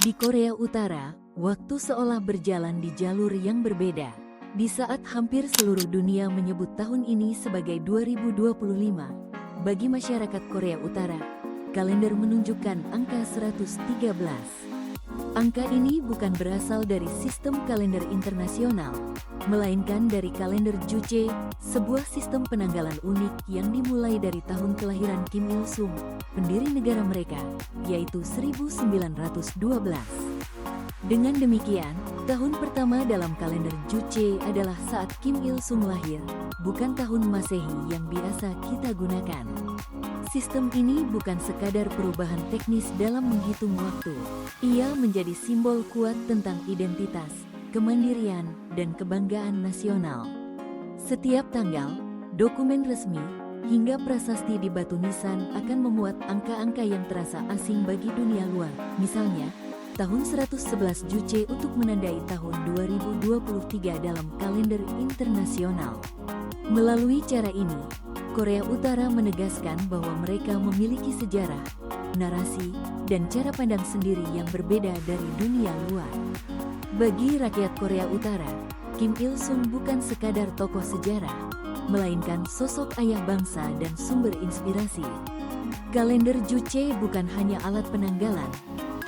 Di Korea Utara, waktu seolah berjalan di jalur yang berbeda. Di saat hampir seluruh dunia menyebut tahun ini sebagai 2025, bagi masyarakat Korea Utara, kalender menunjukkan angka 113. Angka ini bukan berasal dari sistem kalender internasional, melainkan dari kalender Juche, sebuah sistem penanggalan unik yang dimulai dari tahun kelahiran Kim Il-sung, pendiri negara mereka, yaitu 1912. Dengan demikian, tahun pertama dalam kalender Juche adalah saat Kim Il-sung lahir, bukan tahun Masehi yang biasa kita gunakan. Sistem ini bukan sekadar perubahan teknis dalam menghitung waktu. Ia menjadi simbol kuat tentang identitas, kemandirian, dan kebanggaan nasional. Setiap tanggal, dokumen resmi, hingga prasasti di batu nisan akan memuat angka-angka yang terasa asing bagi dunia luar. Misalnya, tahun 111 Juche untuk menandai tahun 2023 dalam kalender internasional. Melalui cara ini, Korea Utara menegaskan bahwa mereka memiliki sejarah, narasi, dan cara pandang sendiri yang berbeda dari dunia luar. Bagi rakyat Korea Utara, Kim Il-sung bukan sekadar tokoh sejarah, melainkan sosok ayah bangsa dan sumber inspirasi. Kalender Juche bukan hanya alat penanggalan,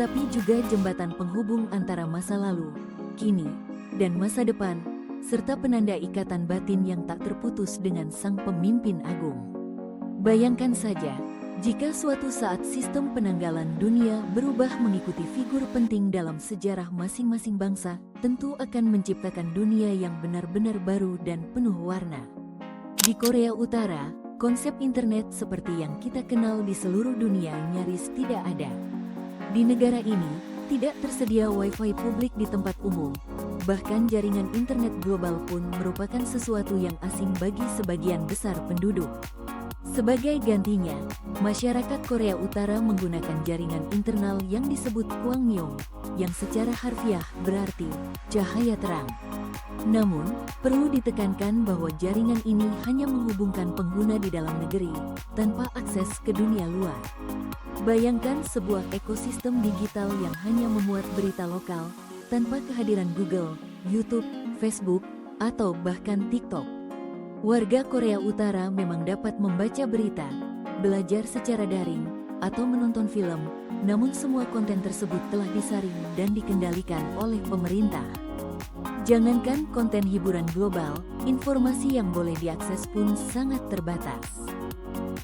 tapi juga jembatan penghubung antara masa lalu, kini, dan masa depan, serta penanda ikatan batin yang tak terputus dengan sang pemimpin agung. Bayangkan saja, jika suatu saat sistem penanggalan dunia berubah mengikuti figur penting dalam sejarah masing-masing bangsa, tentu akan menciptakan dunia yang benar-benar baru dan penuh warna. Di Korea Utara, konsep internet seperti yang kita kenal di seluruh dunia nyaris tidak ada. Di negara ini, tidak tersedia Wi-Fi publik di tempat umum. Bahkan jaringan internet global pun merupakan sesuatu yang asing bagi sebagian besar penduduk. Sebagai gantinya, masyarakat Korea Utara menggunakan jaringan internal yang disebut Kwangmyong, yang secara harfiah berarti cahaya terang. Namun, perlu ditekankan bahwa jaringan ini hanya menghubungkan pengguna di dalam negeri, tanpa akses ke dunia luar. Bayangkan sebuah ekosistem digital yang hanya memuat berita lokal, tanpa kehadiran Google, YouTube, Facebook, atau bahkan TikTok. Warga Korea Utara memang dapat membaca berita, belajar secara daring, atau menonton film, namun semua konten tersebut telah disaring dan dikendalikan oleh pemerintah. Jangankan konten hiburan global, informasi yang boleh diakses pun sangat terbatas.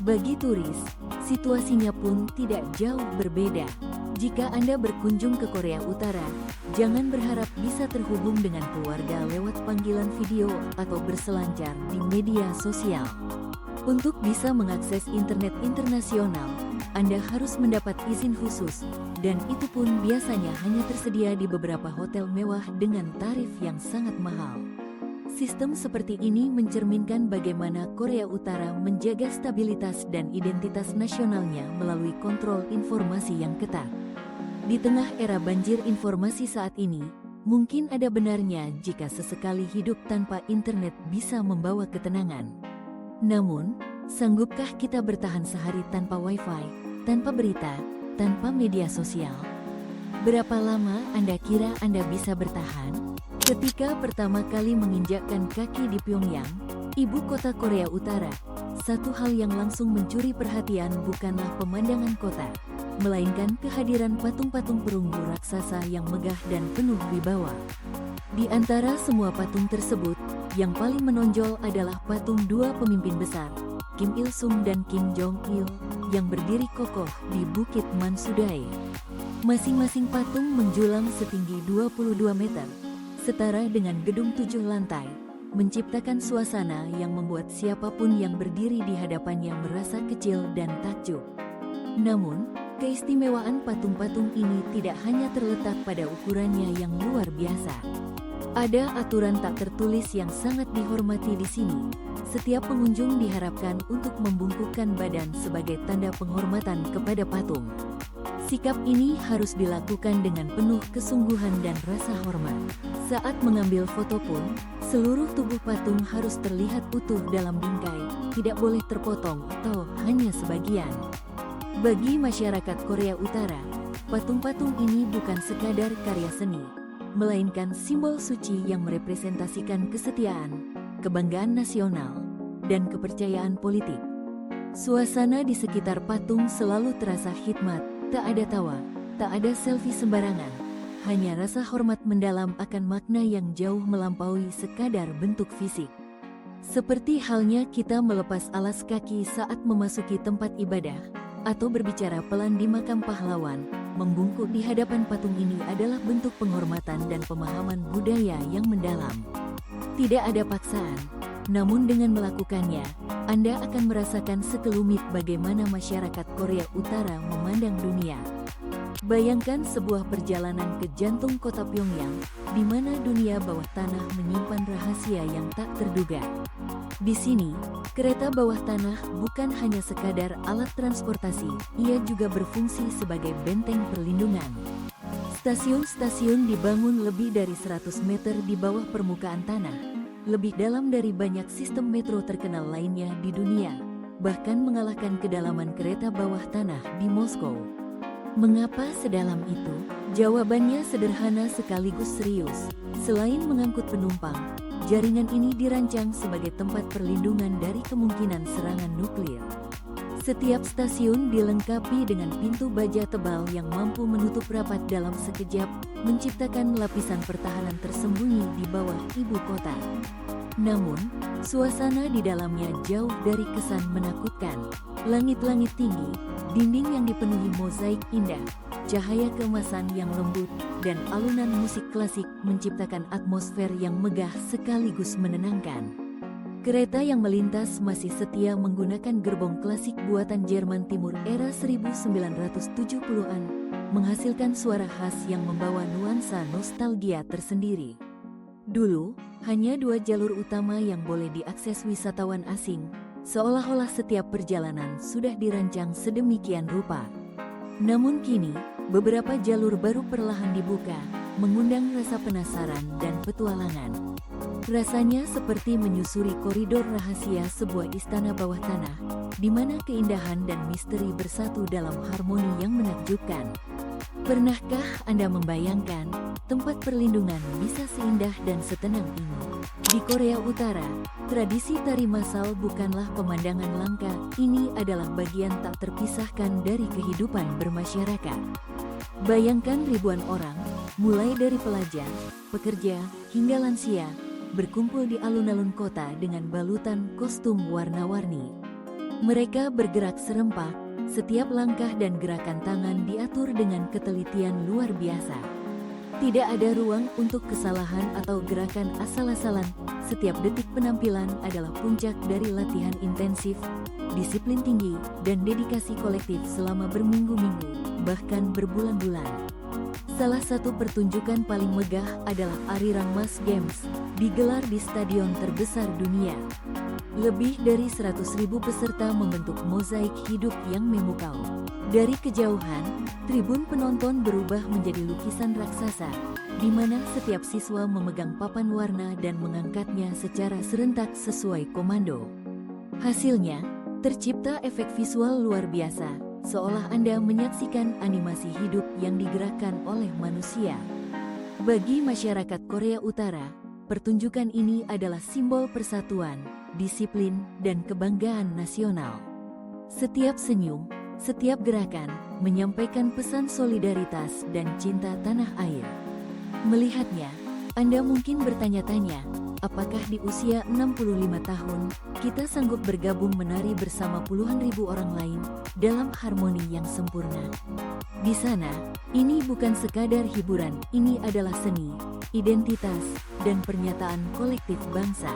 Bagi turis, situasinya pun tidak jauh berbeda. Jika Anda berkunjung ke Korea Utara, jangan berharap bisa terhubung dengan keluarga lewat panggilan video atau berselancar di media sosial. Untuk bisa mengakses internet internasional, Anda harus mendapat izin khusus, dan itu pun biasanya hanya tersedia di beberapa hotel mewah dengan tarif yang sangat mahal. Sistem seperti ini mencerminkan bagaimana Korea Utara menjaga stabilitas dan identitas nasionalnya melalui kontrol informasi yang ketat. Di tengah era banjir informasi saat ini, mungkin ada benarnya jika sesekali hidup tanpa internet bisa membawa ketenangan. Namun, sanggupkah kita bertahan sehari tanpa Wi-Fi, tanpa berita, tanpa media sosial? Berapa lama Anda kira Anda bisa bertahan? Ketika pertama kali menginjakkan kaki di Pyongyang, ibu kota Korea Utara, satu hal yang langsung mencuri perhatian bukanlah pemandangan kota, melainkan kehadiran patung-patung perunggu raksasa yang megah dan penuh wibawa. Di antara semua patung tersebut, yang paling menonjol adalah patung dua pemimpin besar, Kim Il-sung dan Kim Jong-il, yang berdiri kokoh di Bukit Mansudae. Masing-masing patung menjulang setinggi 22 meter, setara dengan gedung 7 lantai, menciptakan suasana yang membuat siapapun yang berdiri di hadapannya merasa kecil dan takjub. Namun, keistimewaan patung-patung ini tidak hanya terletak pada ukurannya yang luar biasa. Ada aturan tak tertulis yang sangat dihormati di sini. Setiap pengunjung diharapkan untuk membungkukkan badan sebagai tanda penghormatan kepada patung. Sikap ini harus dilakukan dengan penuh kesungguhan dan rasa hormat. Saat mengambil foto pun, seluruh tubuh patung harus terlihat utuh dalam bingkai, tidak boleh terpotong atau hanya sebagian. Bagi masyarakat Korea Utara, Patung-patung ini bukan sekadar karya seni, melainkan simbol suci yang merepresentasikan kesetiaan, kebanggaan nasional, dan kepercayaan politik. Suasana di sekitar patung selalu terasa hikmat, tak ada tawa, tak ada selfie sembarangan, hanya rasa hormat mendalam akan makna yang jauh melampaui sekadar bentuk fisik. Seperti halnya kita melepas alas kaki saat memasuki tempat ibadah, atau berbicara pelan di makam pahlawan, membungkuk di hadapan patung ini adalah bentuk penghormatan dan pemahaman budaya yang mendalam. Tidak ada paksaan, namun dengan melakukannya, Anda akan merasakan sekelumit bagaimana masyarakat Korea Utara memandang dunia. Bayangkan sebuah perjalanan ke jantung kota Pyongyang, di mana dunia bawah tanah menyimpan rahasia yang tak terduga. Di sini, kereta bawah tanah bukan hanya sekadar alat transportasi, ia juga berfungsi sebagai benteng perlindungan. Stasiun-stasiun dibangun lebih dari 100 meter di bawah permukaan tanah, lebih dalam dari banyak sistem metro terkenal lainnya di dunia, bahkan mengalahkan kedalaman kereta bawah tanah di Moskow. Mengapa sedalam itu? Jawabannya sederhana sekaligus serius. Selain mengangkut penumpang, jaringan ini dirancang sebagai tempat perlindungan dari kemungkinan serangan nuklir. Setiap stasiun dilengkapi dengan pintu baja tebal yang mampu menutup rapat dalam sekejap, menciptakan lapisan pertahanan tersembunyi di bawah ibu kota. Namun, suasana di dalamnya jauh dari kesan menakutkan. Langit-langit tinggi, dinding yang dipenuhi mozaik indah, cahaya keemasan yang lembut, dan alunan musik klasik menciptakan atmosfer yang megah sekaligus menenangkan. Kereta yang melintas masih setia menggunakan gerbong klasik buatan Jerman Timur era 1970-an, menghasilkan suara khas yang membawa nuansa nostalgia tersendiri. Dulu, hanya 2 jalur utama yang boleh diakses wisatawan asing, seolah-olah setiap perjalanan sudah dirancang sedemikian rupa. Namun kini, beberapa jalur baru perlahan dibuka, mengundang rasa penasaran dan petualangan. Rasanya seperti menyusuri koridor rahasia sebuah istana bawah tanah, di mana keindahan dan misteri bersatu dalam harmoni yang menakjubkan. Pernahkah Anda membayangkan tempat perlindungan bisa seindah dan setenang ini? Di Korea Utara, tradisi tari masal bukanlah pemandangan langka, ini adalah bagian tak terpisahkan dari kehidupan bermasyarakat. Bayangkan ribuan orang, mulai dari pelajar, pekerja, hingga lansia, berkumpul di alun-alun kota dengan balutan kostum warna-warni. Mereka bergerak serempak, setiap langkah dan gerakan tangan diatur dengan ketelitian luar biasa. Tidak ada ruang untuk kesalahan atau gerakan asal-asalan, setiap detik penampilan adalah puncak dari latihan intensif, disiplin tinggi, dan dedikasi kolektif selama berminggu-minggu, bahkan berbulan-bulan. Salah satu pertunjukan paling megah adalah Arirang Mas Games, digelar di stadion terbesar dunia. Lebih dari 100.000 peserta membentuk mozaik hidup yang memukau. Dari kejauhan, tribun penonton berubah menjadi lukisan raksasa, di mana setiap siswa memegang papan warna dan mengangkatnya secara serentak sesuai komando. Hasilnya, tercipta efek visual luar biasa, seolah Anda menyaksikan animasi hidup yang digerakkan oleh manusia. Bagi masyarakat Korea Utara, pertunjukan ini adalah simbol persatuan, disiplin, dan kebanggaan nasional. Setiap senyum, setiap gerakan, menyampaikan pesan solidaritas dan cinta tanah air. Melihatnya, Anda mungkin bertanya-tanya, apakah di usia 65 tahun, kita sanggup bergabung menari bersama puluhan ribu orang lain dalam harmoni yang sempurna? Di sana, ini bukan sekadar hiburan, ini adalah seni, identitas, dan pernyataan kolektif bangsa.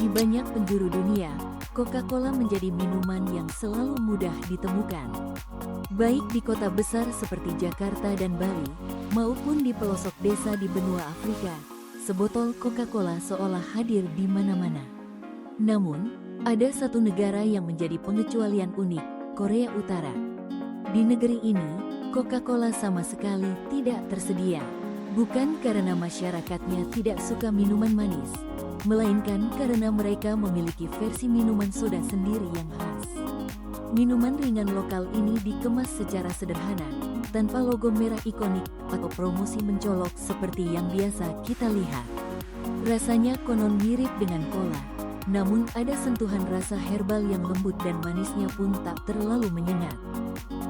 Di banyak penjuru dunia, Coca-Cola menjadi minuman yang selalu mudah ditemukan. Baik di kota besar seperti Jakarta dan Bali, maupun di pelosok desa di benua Afrika, sebotol Coca-Cola seolah hadir di mana-mana. Namun, ada satu negara yang menjadi pengecualian unik, Korea Utara. Di negeri ini, Coca-Cola sama sekali tidak tersedia. Bukan karena masyarakatnya tidak suka minuman manis, melainkan karena mereka memiliki versi minuman soda sendiri yang khas. Minuman ringan lokal ini dikemas secara sederhana, tanpa logo merah ikonik atau promosi mencolok seperti yang biasa kita lihat. Rasanya konon mirip dengan cola, namun ada sentuhan rasa herbal yang lembut dan manisnya pun tak terlalu menyengat.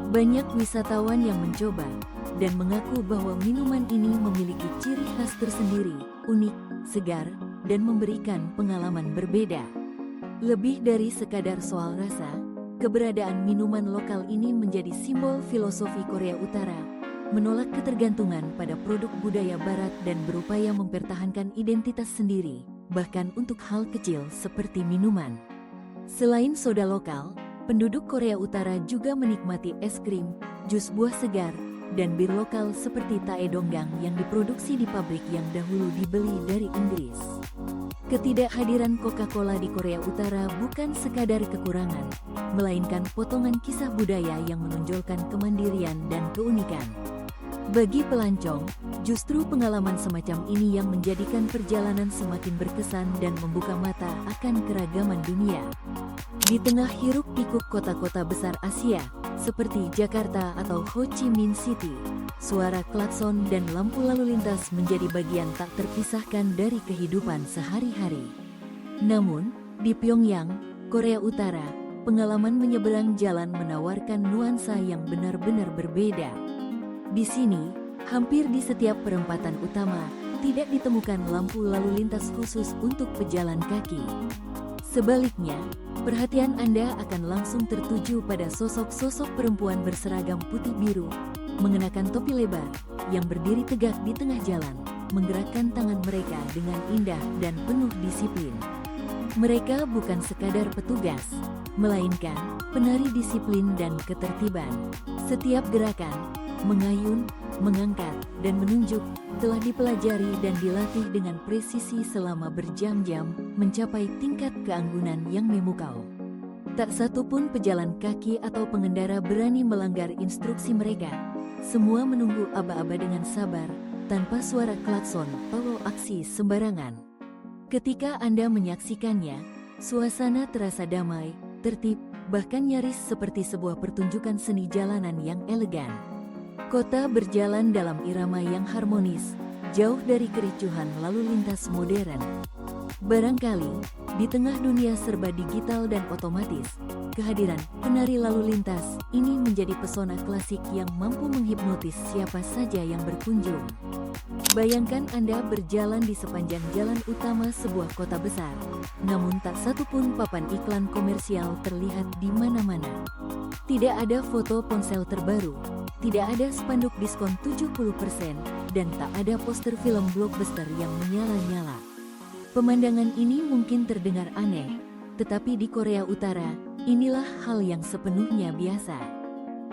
Banyak wisatawan yang mencoba dan mengaku bahwa minuman ini memiliki ciri khas tersendiri, unik, segar, dan memberikan pengalaman berbeda. Lebih dari sekadar soal rasa, keberadaan minuman lokal ini menjadi simbol filosofi Korea Utara, menolak ketergantungan pada produk budaya barat dan berupaya mempertahankan identitas sendiri, bahkan untuk hal kecil seperti minuman. Selain soda lokal, penduduk Korea Utara juga menikmati es krim, jus buah segar, dan bir lokal seperti tae donggang yang diproduksi di pabrik yang dahulu dibeli dari Inggris. Ketidakhadiran Coca-Cola di Korea Utara bukan sekadar kekurangan, melainkan potongan kisah budaya yang menonjolkan kemandirian dan keunikan. Bagi pelancong, justru pengalaman semacam ini yang menjadikan perjalanan semakin berkesan dan membuka mata akan keragaman dunia. Di tengah hiruk-pikuk kota-kota besar Asia, seperti Jakarta atau Ho Chi Minh City, suara klakson dan lampu lalu lintas menjadi bagian tak terpisahkan dari kehidupan sehari-hari. Namun, di Pyongyang, Korea Utara, pengalaman menyeberang jalan menawarkan nuansa yang benar-benar berbeda. Di sini, hampir di setiap perempatan utama, tidak ditemukan lampu lalu lintas khusus untuk pejalan kaki. Sebaliknya, perhatian Anda akan langsung tertuju pada sosok-sosok perempuan berseragam putih biru, mengenakan topi lebar, yang berdiri tegak di tengah jalan, menggerakkan tangan mereka dengan indah dan penuh disiplin. Mereka bukan sekadar petugas, melainkan penari disiplin dan ketertiban. Setiap gerakan, mengayun, mengangkat, dan menunjuk, telah dipelajari dan dilatih dengan presisi selama berjam-jam, mencapai tingkat keanggunan yang memukau. Tak satu pun pejalan kaki atau pengendara berani melanggar instruksi mereka. Semua menunggu aba-aba dengan sabar, tanpa suara klakson atau aksi sembarangan. Ketika Anda menyaksikannya, suasana terasa damai, tertib, bahkan nyaris seperti sebuah pertunjukan seni jalanan yang elegan. Kota berjalan dalam irama yang harmonis, jauh dari kericuhan lalu lintas modern. Barangkali, di tengah dunia serba digital dan otomatis, kehadiran penari lalu lintas ini menjadi pesona klasik yang mampu menghipnotis siapa saja yang berkunjung. Bayangkan Anda berjalan di sepanjang jalan utama sebuah kota besar, namun tak satu pun papan iklan komersial terlihat di mana-mana. Tidak ada foto ponsel terbaru, tidak ada spanduk diskon 70%, dan tak ada poster film blockbuster yang menyala-nyala. Pemandangan ini mungkin terdengar aneh, tetapi di Korea Utara, inilah hal yang sepenuhnya biasa.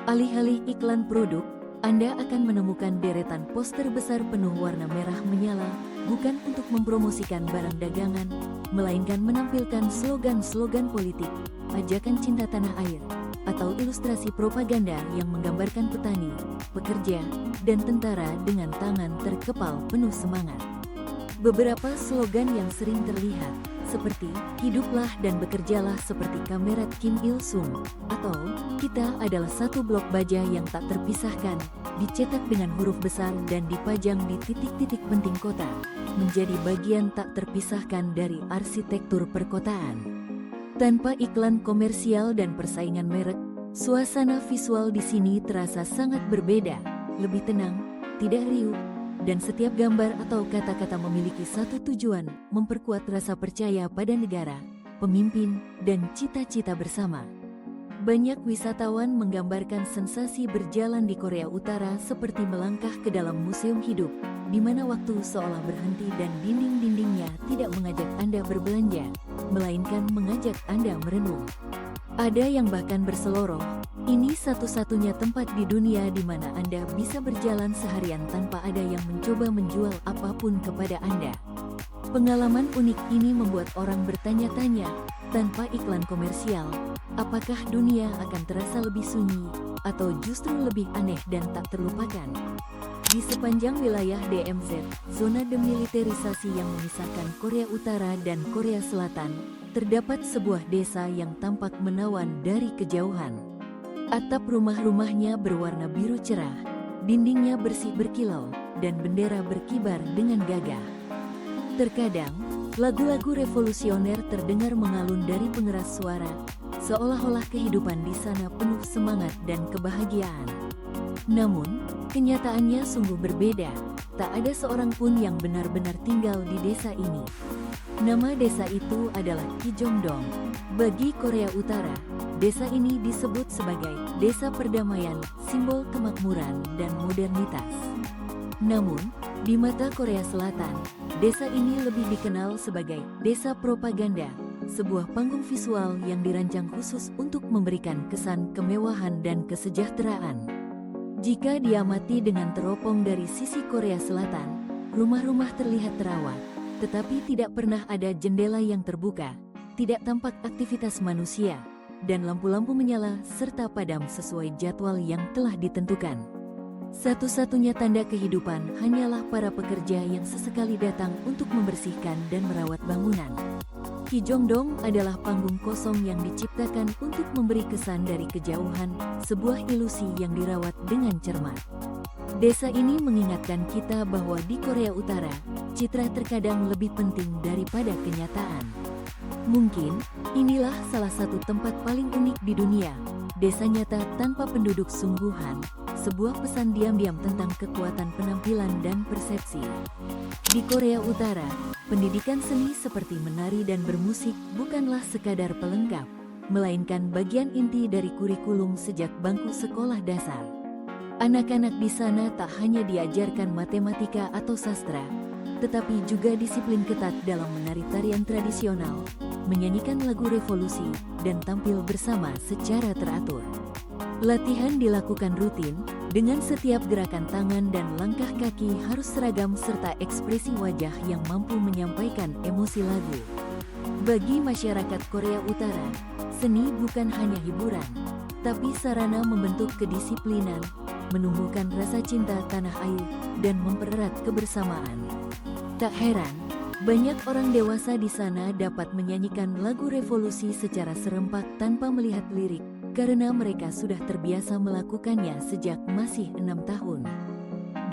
Alih-alih iklan produk, Anda akan menemukan deretan poster besar penuh warna merah menyala, bukan untuk mempromosikan barang dagangan, melainkan menampilkan slogan-slogan politik, ajakan cinta tanah air, atau ilustrasi propaganda yang menggambarkan petani, pekerja, dan tentara dengan tangan terkepal penuh semangat. Beberapa slogan yang sering terlihat, seperti "Hiduplah dan bekerjalah seperti Kamerat Kim Il-sung" atau "Kita adalah satu blok baja yang tak terpisahkan", dicetak dengan huruf besar dan dipajang di titik-titik penting kota, menjadi bagian tak terpisahkan dari arsitektur perkotaan. Tanpa iklan komersial dan persaingan merek, suasana visual di sini terasa sangat berbeda, lebih tenang, tidak riuh, dan setiap gambar atau kata-kata memiliki satu tujuan, memperkuat rasa percaya pada negara, pemimpin, dan cita-cita bersama. Banyak wisatawan menggambarkan sensasi berjalan di Korea Utara seperti melangkah ke dalam museum hidup, di mana waktu seolah berhenti dan dinding-dindingnya tidak mengajak Anda berbelanja, melainkan mengajak Anda merenung. Ada yang bahkan berseloroh, ini satu-satunya tempat di dunia di mana Anda bisa berjalan seharian tanpa ada yang mencoba menjual apapun kepada Anda. Pengalaman unik ini membuat orang bertanya-tanya, tanpa iklan komersial, apakah dunia akan terasa lebih sunyi, atau justru lebih aneh dan tak terlupakan? Di sepanjang wilayah DMZ, zona demilitarisasi yang memisahkan Korea Utara dan Korea Selatan, terdapat sebuah desa yang tampak menawan dari kejauhan. Atap rumah-rumahnya berwarna biru cerah, dindingnya bersih berkilau, dan bendera berkibar dengan gagah. Terkadang, lagu-lagu revolusioner terdengar mengalun dari pengeras suara, seolah-olah kehidupan di sana penuh semangat dan kebahagiaan. Namun, kenyataannya sungguh berbeda. Tak ada seorang pun yang benar-benar tinggal di desa ini. Nama desa itu adalah Kijongdong. Bagi Korea Utara, desa ini disebut sebagai Desa Perdamaian, simbol kemakmuran dan modernitas. Namun, di mata Korea Selatan, desa ini lebih dikenal sebagai Desa Propaganda, sebuah panggung visual yang dirancang khusus untuk memberikan kesan kemewahan dan kesejahteraan. Jika diamati dengan teropong dari sisi Korea Selatan, rumah-rumah terlihat terawat, tetapi tidak pernah ada jendela yang terbuka, tidak tampak aktivitas manusia, dan lampu-lampu menyala serta padam sesuai jadwal yang telah ditentukan. Satu-satunya tanda kehidupan hanyalah para pekerja yang sesekali datang untuk membersihkan dan merawat bangunan. Kijongdong adalah panggung kosong yang diciptakan untuk memberi kesan dari kejauhan, sebuah ilusi yang dirawat dengan cermat. Desa ini mengingatkan kita bahwa di Korea Utara, citra terkadang lebih penting daripada kenyataan. Mungkin, inilah salah satu tempat paling unik di dunia, desa nyata tanpa penduduk sungguhan, sebuah pesan diam-diam tentang kekuatan penampilan dan persepsi. Di Korea Utara, pendidikan seni seperti menari dan bermusik bukanlah sekadar pelengkap, melainkan bagian inti dari kurikulum sejak bangku sekolah dasar. Anak-anak di sana tak hanya diajarkan matematika atau sastra, tetapi juga disiplin ketat dalam menari tarian tradisional, menyanyikan lagu revolusi, dan tampil bersama secara teratur. Latihan dilakukan rutin, dengan setiap gerakan tangan dan langkah kaki harus seragam serta ekspresi wajah yang mampu menyampaikan emosi lagu. Bagi masyarakat Korea Utara, seni bukan hanya hiburan, tapi sarana membentuk kedisiplinan, menumbuhkan rasa cinta tanah air, dan mempererat kebersamaan. Tak heran, banyak orang dewasa di sana dapat menyanyikan lagu revolusi secara serempak tanpa melihat lirik, karena mereka sudah terbiasa melakukannya sejak masih 6 tahun.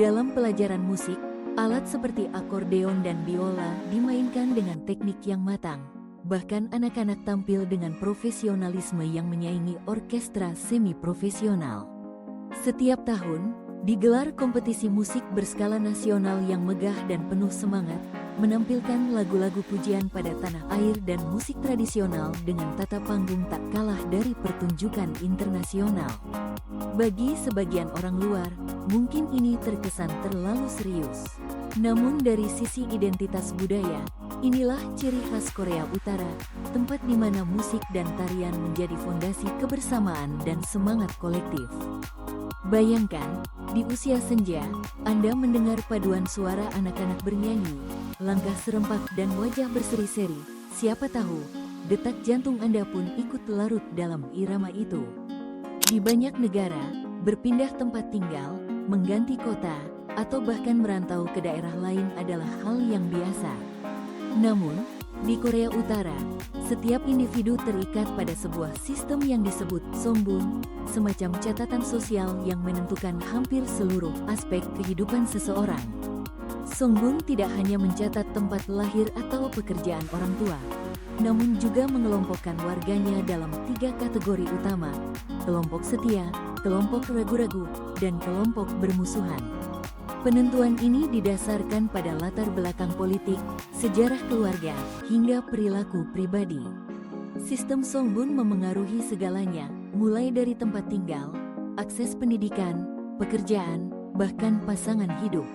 Dalam pelajaran musik, alat seperti akordeon dan biola dimainkan dengan teknik yang matang. Bahkan anak-anak tampil dengan profesionalisme yang menyaingi orkestra semi-profesional. Setiap tahun, digelar kompetisi musik berskala nasional yang megah dan penuh semangat, menampilkan lagu-lagu pujian pada tanah air dan musik tradisional dengan tata panggung tak kalah dari pertunjukan internasional. Bagi sebagian orang luar, mungkin ini terkesan terlalu serius. Namun dari sisi identitas budaya, inilah ciri khas Korea Utara, tempat di mana musik dan tarian menjadi fondasi kebersamaan dan semangat kolektif. Bayangkan, di usia senja, Anda mendengar paduan suara anak-anak bernyanyi, langkah serempak dan wajah berseri-seri, siapa tahu, detak jantung Anda pun ikut larut dalam irama itu. Di banyak negara, berpindah tempat tinggal, mengganti kota, atau bahkan merantau ke daerah lain adalah hal yang biasa. Namun, di Korea Utara, setiap individu terikat pada sebuah sistem yang disebut songbun, semacam catatan sosial yang menentukan hampir seluruh aspek kehidupan seseorang. Songbun tidak hanya mencatat tempat lahir atau pekerjaan orang tua, namun juga mengelompokkan warganya dalam 3 kategori utama: kelompok setia, kelompok ragu-ragu, dan kelompok bermusuhan. Penentuan ini didasarkan pada latar belakang politik, sejarah keluarga, hingga perilaku pribadi. Sistem songbun memengaruhi segalanya, mulai dari tempat tinggal, akses pendidikan, pekerjaan, bahkan pasangan hidup.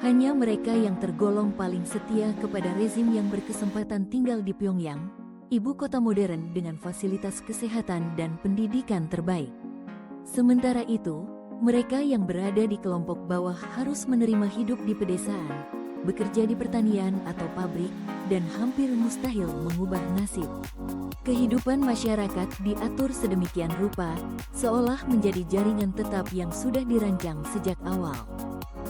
Hanya mereka yang tergolong paling setia kepada rezim yang berkesempatan tinggal di Pyongyang, ibu kota modern dengan fasilitas kesehatan dan pendidikan terbaik. Sementara itu, mereka yang berada di kelompok bawah harus menerima hidup di pedesaan, bekerja di pertanian atau pabrik, dan hampir mustahil mengubah nasib. Kehidupan masyarakat diatur sedemikian rupa, seolah menjadi jaringan tetap yang sudah dirancang sejak awal.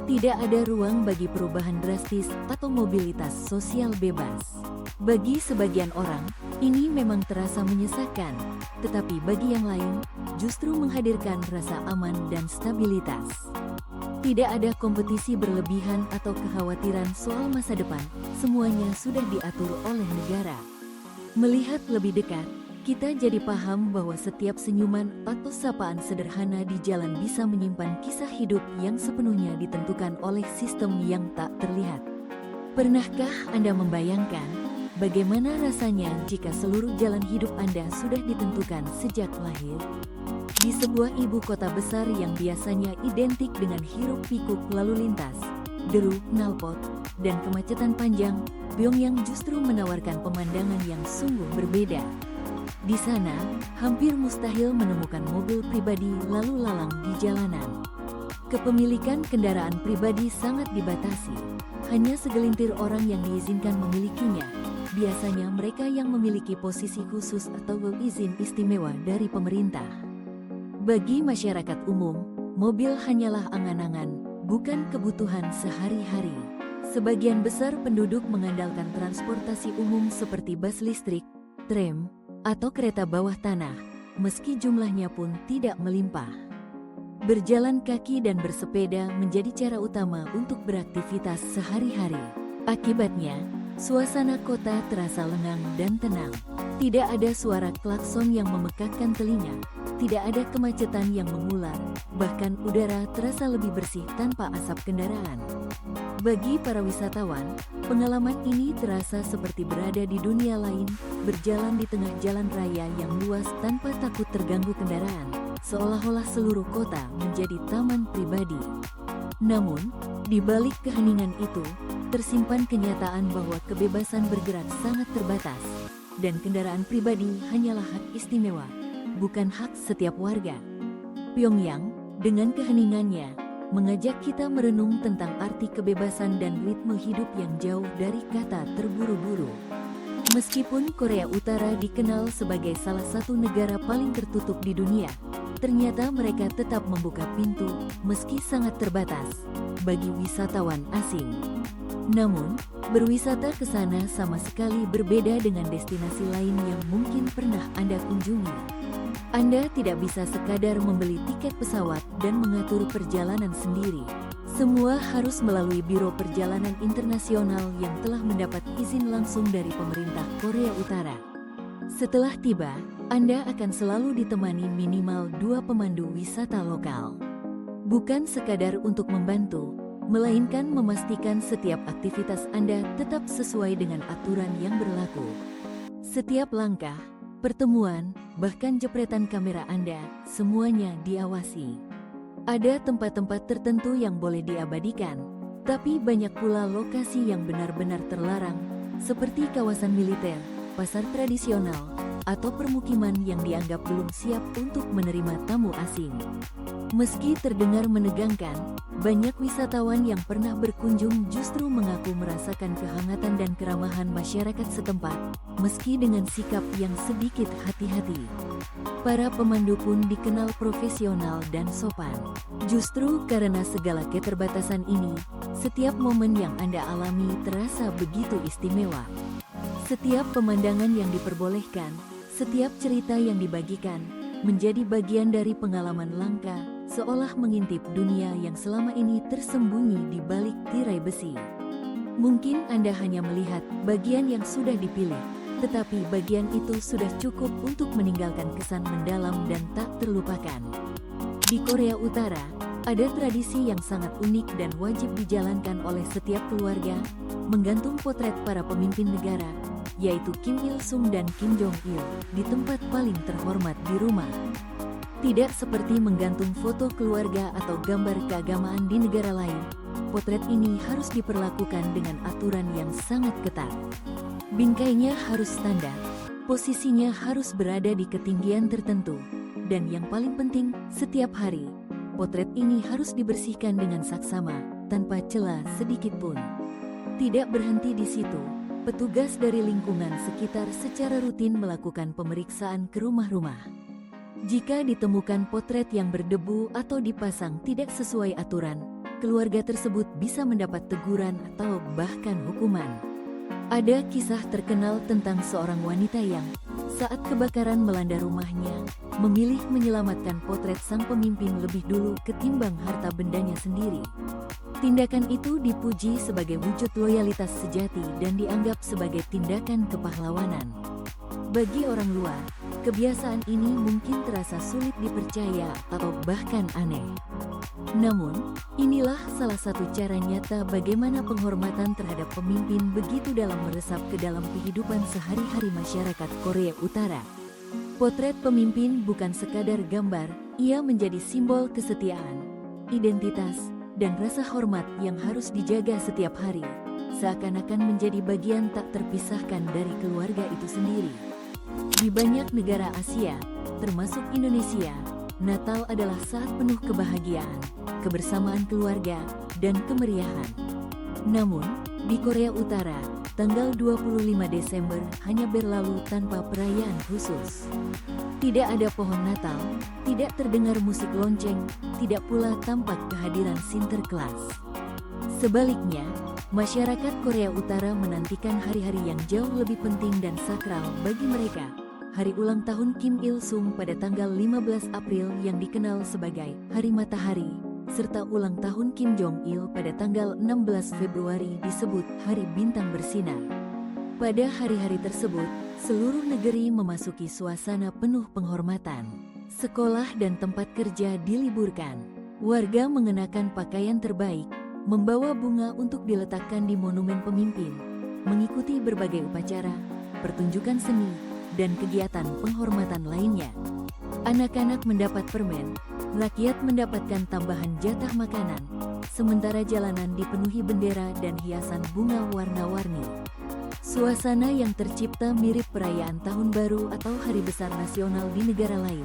Tidak ada ruang bagi perubahan drastis atau mobilitas sosial bebas. Bagi sebagian orang, ini memang terasa menyesakan, tetapi bagi yang lain, justru menghadirkan rasa aman dan stabilitas. Tidak ada kompetisi berlebihan atau kekhawatiran soal masa depan, semuanya sudah diatur oleh negara. Melihat lebih dekat, kita jadi paham bahwa setiap senyuman atau sapaan sederhana di jalan bisa menyimpan kisah hidup yang sepenuhnya ditentukan oleh sistem yang tak terlihat. Pernahkah Anda membayangkan bagaimana rasanya jika seluruh jalan hidup Anda sudah ditentukan sejak lahir? Di sebuah ibu kota besar yang biasanya identik dengan hiruk-pikuk lalu lintas, deru, knalpot, dan kemacetan panjang, Pyongyang justru menawarkan pemandangan yang sungguh berbeda. Di sana, hampir mustahil menemukan mobil pribadi lalu lalang di jalanan. Kepemilikan kendaraan pribadi sangat dibatasi. Hanya segelintir orang yang diizinkan memilikinya. Biasanya mereka yang memiliki posisi khusus atau izin istimewa dari pemerintah. Bagi masyarakat umum, mobil hanyalah angan-angan, bukan kebutuhan sehari-hari. Sebagian besar penduduk mengandalkan transportasi umum seperti bus listrik, tram, atau kereta bawah tanah, meski jumlahnya pun tidak melimpah. Berjalan kaki dan bersepeda menjadi cara utama untuk beraktivitas sehari-hari. Akibatnya, suasana kota terasa lengang dan tenang. Tidak ada suara klakson yang memekakkan telinga, tidak ada kemacetan yang mengular, bahkan udara terasa lebih bersih tanpa asap kendaraan. Bagi para wisatawan, pengalaman ini terasa seperti berada di dunia lain, berjalan di tengah jalan raya yang luas tanpa takut terganggu kendaraan, seolah-olah seluruh kota menjadi taman pribadi. Namun, di balik keheningan itu, tersimpan kenyataan bahwa kebebasan bergerak sangat terbatas, dan kendaraan pribadi hanyalah hak istimewa, bukan hak setiap warga. Pyongyang, dengan keheningannya, mengajak kita merenung tentang arti kebebasan dan ritme hidup yang jauh dari kata terburu-buru. Meskipun Korea Utara dikenal sebagai salah satu negara paling tertutup di dunia, ternyata mereka tetap membuka pintu, meski sangat terbatas, bagi wisatawan asing. Namun, berwisata ke sana sama sekali berbeda dengan destinasi lain yang mungkin pernah Anda kunjungi. Anda tidak bisa sekadar membeli tiket pesawat dan mengatur perjalanan sendiri. Semua harus melalui Biro Perjalanan Internasional yang telah mendapat izin langsung dari pemerintah Korea Utara. Setelah tiba, Anda akan selalu ditemani minimal 2 pemandu wisata lokal. Bukan sekadar untuk membantu, melainkan memastikan setiap aktivitas Anda tetap sesuai dengan aturan yang berlaku. Setiap langkah, pertemuan, bahkan jepretan kamera Anda, semuanya diawasi. Ada tempat-tempat tertentu yang boleh diabadikan, tapi banyak pula lokasi yang benar-benar terlarang, seperti kawasan militer, pasar tradisional, atau permukiman yang dianggap belum siap untuk menerima tamu asing. Meski terdengar menegangkan, banyak wisatawan yang pernah berkunjung justru mengaku merasakan kehangatan dan keramahan masyarakat setempat, meski dengan sikap yang sedikit hati-hati. Para pemandu pun dikenal profesional dan sopan. Justru karena segala keterbatasan ini, setiap momen yang Anda alami terasa begitu istimewa. Setiap pemandangan yang diperbolehkan, setiap cerita yang dibagikan, menjadi bagian dari pengalaman langka, seolah mengintip dunia yang selama ini tersembunyi di balik tirai besi. Mungkin Anda hanya melihat bagian yang sudah dipilih, tetapi bagian itu sudah cukup untuk meninggalkan kesan mendalam dan tak terlupakan. Di Korea Utara, ada tradisi yang sangat unik dan wajib dijalankan oleh setiap keluarga, menggantung potret para pemimpin negara, yaitu Kim Il-sung dan Kim Jong-il, di tempat paling terhormat di rumah. Tidak seperti menggantung foto keluarga atau gambar keagamaan di negara lain, potret ini harus diperlakukan dengan aturan yang sangat ketat. Bingkainya harus standar, posisinya harus berada di ketinggian tertentu, dan yang paling penting, setiap hari, potret ini harus dibersihkan dengan saksama, tanpa celah sedikit pun. Tidak berhenti di situ, petugas dari lingkungan sekitar secara rutin melakukan pemeriksaan ke rumah-rumah. Jika ditemukan potret yang berdebu atau dipasang tidak sesuai aturan, keluarga tersebut bisa mendapat teguran atau bahkan hukuman. Ada kisah terkenal tentang seorang wanita yang, saat kebakaran melanda rumahnya, memilih menyelamatkan potret sang pemimpin lebih dulu ketimbang harta bendanya sendiri. Tindakan itu dipuji sebagai wujud loyalitas sejati dan dianggap sebagai tindakan kepahlawanan. Bagi orang luar, kebiasaan ini mungkin terasa sulit dipercaya atau bahkan aneh. Namun, inilah salah satu cara nyata bagaimana penghormatan terhadap pemimpin begitu dalam meresap ke dalam kehidupan sehari-hari masyarakat Korea Utara. Potret pemimpin bukan sekadar gambar, ia menjadi simbol kesetiaan, identitas, dan rasa hormat yang harus dijaga setiap hari, seakan-akan menjadi bagian tak terpisahkan dari keluarga itu sendiri. Di banyak negara Asia, termasuk Indonesia, Natal adalah saat penuh kebahagiaan, kebersamaan keluarga, dan kemeriahan. Namun, di Korea Utara, tanggal 25 Desember hanya berlalu tanpa perayaan khusus. Tidak ada pohon Natal, tidak terdengar musik lonceng, tidak pula tampak kehadiran Sinterklas. Sebaliknya, masyarakat Korea Utara menantikan hari-hari yang jauh lebih penting dan sakral bagi mereka. Hari ulang tahun Kim Il-sung pada tanggal 15 April yang dikenal sebagai Hari Matahari, serta ulang tahun Kim Jong-il pada tanggal 16 Februari disebut Hari Bintang Bersinar. Pada hari-hari tersebut, seluruh negeri memasuki suasana penuh penghormatan. Sekolah dan tempat kerja diliburkan. Warga mengenakan pakaian terbaik, membawa bunga untuk diletakkan di monumen pemimpin, mengikuti berbagai upacara, pertunjukan seni, dan kegiatan penghormatan lainnya. Anak-anak mendapat permen, rakyat mendapatkan tambahan jatah makanan, sementara jalanan dipenuhi bendera dan hiasan bunga warna-warni. Suasana yang tercipta mirip perayaan Tahun Baru atau Hari Besar Nasional di negara lain.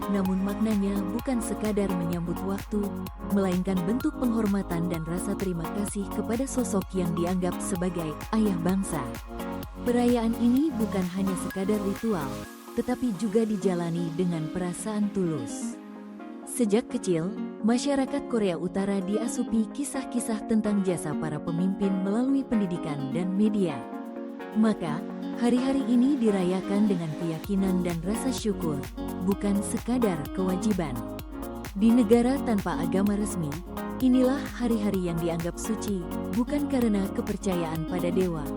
Namun maknanya bukan sekadar menyambut waktu, melainkan bentuk penghormatan dan rasa terima kasih kepada sosok yang dianggap sebagai ayah bangsa. Perayaan ini bukan hanya sekadar ritual, tetapi juga dijalani dengan perasaan tulus. Sejak kecil, masyarakat Korea Utara diasupi kisah-kisah tentang jasa para pemimpin melalui pendidikan dan media. Maka, hari-hari ini dirayakan dengan keyakinan dan rasa syukur, bukan sekadar kewajiban. Di negara tanpa agama resmi, inilah hari-hari yang dianggap suci, bukan karena kepercayaan pada dewa,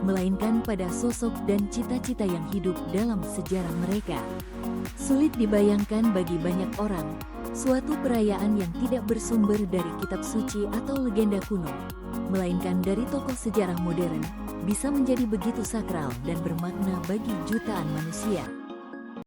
melainkan pada sosok dan cita-cita yang hidup dalam sejarah mereka. Sulit dibayangkan bagi banyak orang, suatu perayaan yang tidak bersumber dari kitab suci atau legenda kuno, melainkan dari tokoh sejarah modern, bisa menjadi begitu sakral dan bermakna bagi jutaan manusia.